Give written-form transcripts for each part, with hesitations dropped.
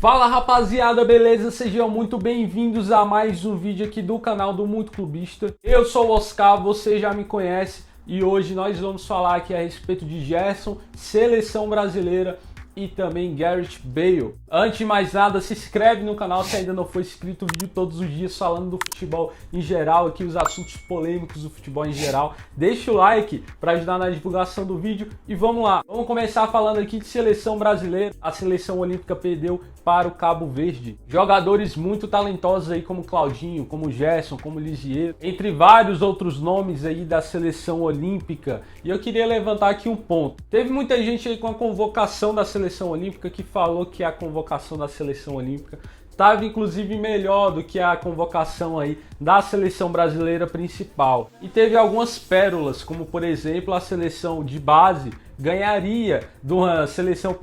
Fala rapaziada, beleza? Sejam muito bem-vindos a mais um vídeo aqui do canal do Muito Clubista. Eu sou o Oscar, você já me conhece e hoje nós vamos falar aqui a respeito de Gerson, seleção brasileira e também Gareth Bale. Antes de mais nada, se inscreve no canal se ainda não for inscrito. Vídeo todos os dias falando do futebol em geral, aqui os assuntos polêmicos do futebol em geral. Deixa o like para ajudar na divulgação do vídeo e vamos lá. Vamos começar falando aqui de seleção brasileira. A seleção olímpica perdeu para o Cabo Verde. Jogadores muito talentosos aí como Claudinho, como Gerson, como Lisieux, entre vários outros nomes aí da seleção olímpica. E eu queria levantar aqui um ponto. Teve muita gente aí com a convocação da seleção olímpica que falou que a convocação da seleção olímpica estava inclusive melhor do que a convocação aí da seleção brasileira principal. E teve algumas pérolas, como por exemplo a seleção de base ganharia da seleção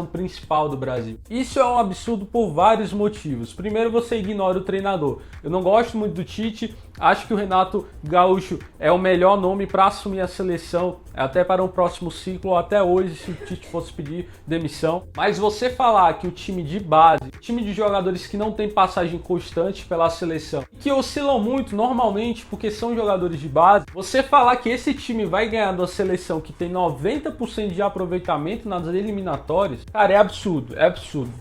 principal do Brasil. Isso é um absurdo por vários motivos. Primeiro, você ignora o treinador. Eu não gosto muito do Tite, acho que o Renato Gaúcho é o melhor nome para assumir a seleção, até para um próximo ciclo, ou até hoje, se o Tite fosse pedir demissão. Mas você falar que o time de base, time de jogadores que não tem passagem constante pela seleção, que oscilam muito normalmente porque são jogadores de base, você falar que esse time vai ganhar da seleção que tem 90% de aproveitamento nas eliminatórias, cara, é absurdo,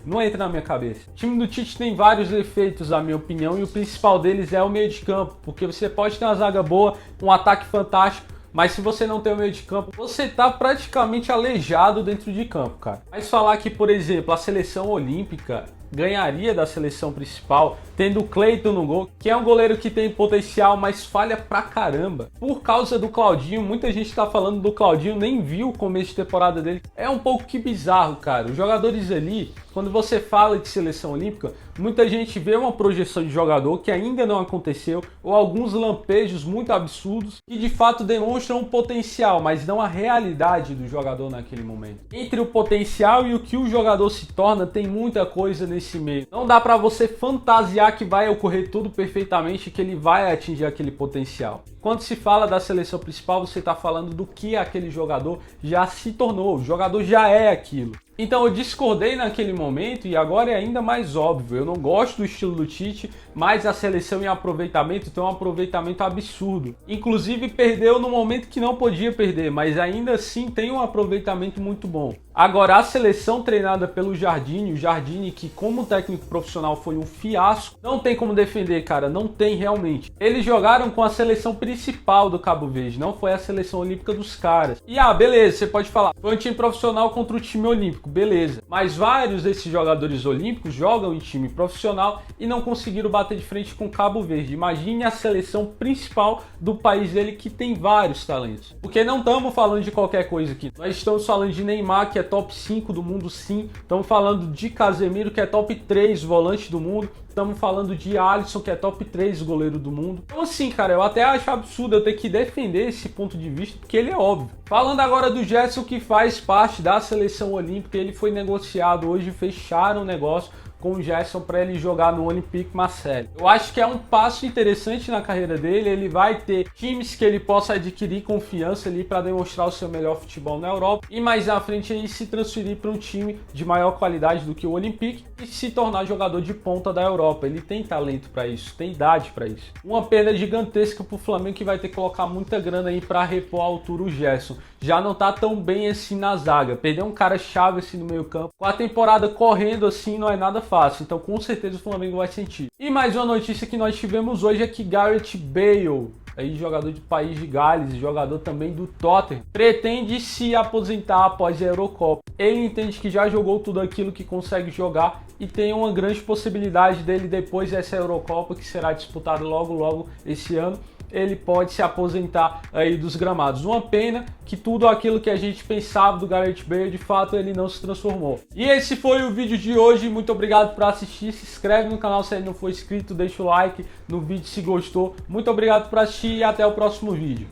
não entra na minha cabeça. O time do Tite tem vários defeitos, na minha opinião, e o principal deles é o meio de campo, porque você pode ter uma zaga boa, um ataque fantástico, mas se você não tem o meio de campo, você tá praticamente aleijado dentro de campo, cara. Mas falar que, por exemplo, a seleção olímpica ganharia da seleção principal, tendo o Cleiton no gol, que é um goleiro que tem potencial, mas falha pra caramba. Por causa do Claudinho, muita gente tá falando do Claudinho, nem viu o começo de temporada dele. É um pouco que bizarro, cara. Os jogadores ali, quando você fala de seleção olímpica, muita gente vê uma projeção de jogador que ainda não aconteceu, ou alguns lampejos muito absurdos, que de fato demonstram um potencial, mas não a realidade do jogador naquele momento. Entre o potencial e o que o jogador se torna, tem muita coisa nesse meio. Não dá pra você fantasiar que vai ocorrer tudo perfeitamente e que ele vai atingir aquele potencial. Quando se fala da seleção principal, você está falando do que aquele jogador já se tornou, o jogador já é aquilo. Então eu discordei naquele momento e agora é ainda mais óbvio. Eu não gosto do estilo do Tite, mas a seleção em aproveitamento tem um aproveitamento absurdo. Inclusive perdeu no momento que não podia perder, mas ainda assim tem um aproveitamento muito bom. Agora a seleção treinada pelo Jardine, o Jardine que como técnico profissional foi um fiasco, não tem como defender, cara, não tem realmente. Eles jogaram com a seleção principal do Cabo Verde, não foi a seleção olímpica dos caras. E beleza, você pode falar, foi um time profissional contra o time olímpico, beleza. Mas vários desses jogadores olímpicos jogam em time profissional e não conseguiram bater de frente com o Cabo Verde. Imagine a seleção principal do país dele que tem vários talentos. Porque não estamos falando de qualquer coisa aqui. Nós estamos falando de Neymar, que é top 5 do mundo, sim. Estamos falando de Casemiro, que é top 3 volante do mundo. Estamos falando de Alisson, que é top 3 goleiro do mundo. Então assim, cara, eu até acho absurdo eu ter que defender esse ponto de vista, porque ele é óbvio. Falando agora do Gerson, que faz parte da seleção olímpica, ele foi negociado hoje, fecharam o negócio com o Gerson para ele jogar no Olympique Marseille. Eu acho que é um passo interessante na carreira dele, ele vai ter times que ele possa adquirir confiança ali para demonstrar o seu melhor futebol na Europa e mais à frente ele se transferir para um time de maior qualidade do que o Olympique e se tornar jogador de ponta da Europa. Ele tem talento para isso, tem idade para isso. Uma perda gigantesca para o Flamengo que vai ter que colocar muita grana aí para repor a altura o Gerson. Já não tá tão bem assim na zaga, perdeu um cara chave assim no meio campo. Com a temporada correndo assim não é nada fácil, então com certeza o Flamengo vai sentir. E mais uma notícia que nós tivemos hoje é que Gareth Bale, aí jogador do país de Gales, jogador também do Tottenham, pretende se aposentar após a Eurocopa. Ele entende que já jogou tudo aquilo que consegue jogar e tem uma grande possibilidade dele depois dessa Eurocopa, que será disputada logo esse ano, ele pode se aposentar aí dos gramados. Uma pena que tudo aquilo que a gente pensava do Gareth Bale, de fato, ele não se transformou. E esse foi o vídeo de hoje. Muito obrigado por assistir. Se inscreve no canal se ainda não for inscrito, deixa o like no vídeo se gostou. Muito obrigado por assistir e até o próximo vídeo.